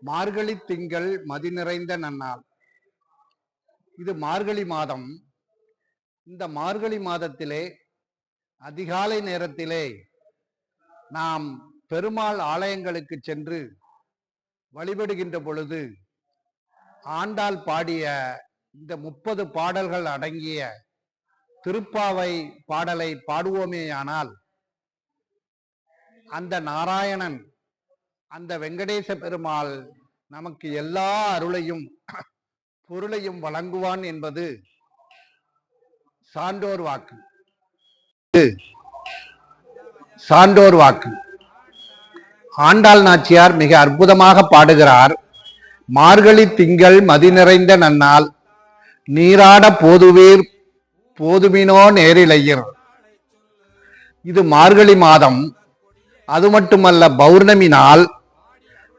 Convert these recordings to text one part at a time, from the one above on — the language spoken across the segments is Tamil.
மார்கழி திங்கள் மதி நிறைந்த நன்னாள். இது மார்கழி மாதம். இந்த மார்கழி மாதத்திலே அதிகாலை நேரத்திலே நாம் பெருமாள் ஆலயங்களுக்கு சென்று வழிபடுகின்ற பொழுது ஆண்டாள் பாடிய இந்த 30 பாடல்கள் அடங்கிய திருப்பாவை பாடலை பாடுவோமேயானால் அந்த நாராயணன், அந்த வெங்கடேச பெருமாள் நமக்கு எல்லா அருளையும் பொருளையும் வழங்குவான் என்பது சான்றோர் வாக்கு. சான்றோர் வாக்கு. ஆண்டாள் நாச்சியார் மிக அற்புதமாக பாடுகிறார். மார்கழி திங்கள் மதி நிறைந்த நன்னாள், நீராட போதுவீர் போதுமினோ நேரிழையர். இது மார்கழி மாதம். அது மட்டுமல்ல, பௌர்ணமி நாள்.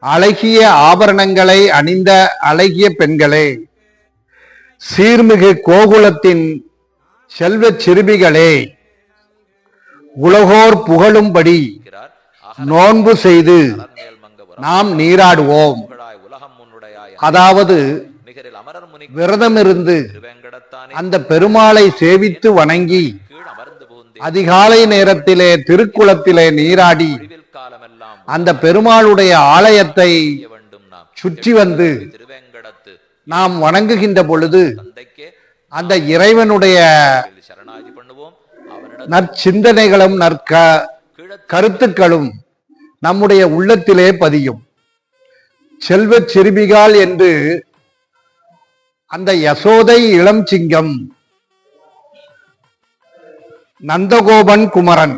அழகிய ஆபரணங்களை அணிந்த அழகிய பெண்களே, சீர்மிகு கோகுலத்தின் செல்வ சிறுமிகளே, உலகோர் புகழும்படி நோன்பு செய்து நாம் நீராடுவோம். அதாவது விரதமிருந்து அந்த பெருமாளை சேவித்து வணங்கி அதிகாலை நேரத்திலே திருக்குளத்திலே நீராடி அந்த பெருமாளுடைய ஆலயத்தை சுற்றி வந்து நாம் வணங்குகின்ற பொழுது அந்த இறைவனுடைய நற்சிந்தனைகளும் கருத்துக்களும் நம்முடைய உள்ளத்திலே பதியும். செல்வ சிறுமிகள் என்று அந்த யசோதை இளம் சிங்கம் நந்தகோபன் குமரன்,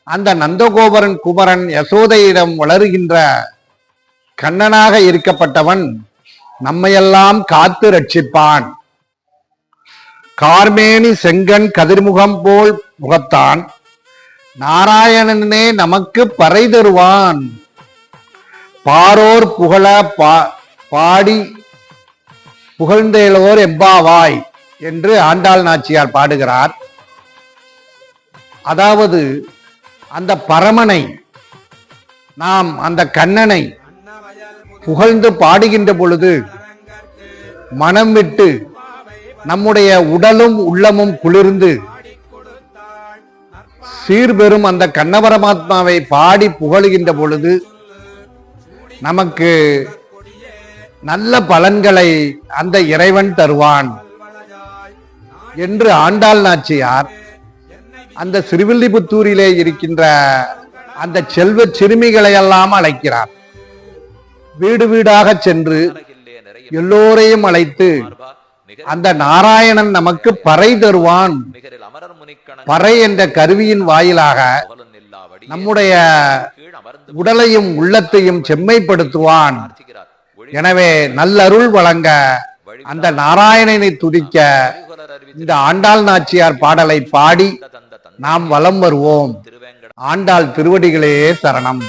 அந்த நந்தகோபரன் குமரன் யசோதையிடம் வளருகின்ற கண்ணனாக இருக்கப்பட்டவன் நம்மையெல்லாம் காத்து ரட்சிப்பான். கார்மேனி செங்கன் கதிர்முகம் போல் முகத்தான், நாராயணனே நமக்கு பறை தருவான். பாரோர் புகழ பாடி புகழ்ந்தேலோர் எம்பாவாய் என்று ஆண்டாள் நாச்சியார் பாடுகிறார். அதாவது அந்த பரமனை, நாம் அந்த கண்ணனை புகழ்ந்து பாடுகின்ற பொழுது மனம் விட்டு நம்முடைய உடலும் உள்ளமும் குளிர்ந்து சீர்பெறும் அந்த கண்ண பரமாத்மாவை பாடி புகழுகின்ற பொழுது நமக்கு நல்ல பலன்களை அந்த இறைவன் தருவான் என்று ஆண்டாள் நாச்சியார் அந்த சிறுவில்லிபுத்தூரிலே இருக்கின்ற அந்த செல்வ சிறுமிகளை எல்லாம் அழைக்கிறார். வீடு வீடாக சென்று எல்லோரையும் அழைத்து அந்த நாராயணன் நமக்கு பறை தருவான். பறை என்ற கருவியின் வாயிலாக நம்முடைய உடலையும் உள்ளத்தையும் செம்மைப்படுத்துவான். எனவே நல்லருள் வழங்க அந்த நாராயணனை துதிக்க இந்த ஆண்டாள் நாச்சியார் பாடலை பாடி நாம் வலம் வருவோம். ஆண்டாள் திருவடிகளே சரணம்.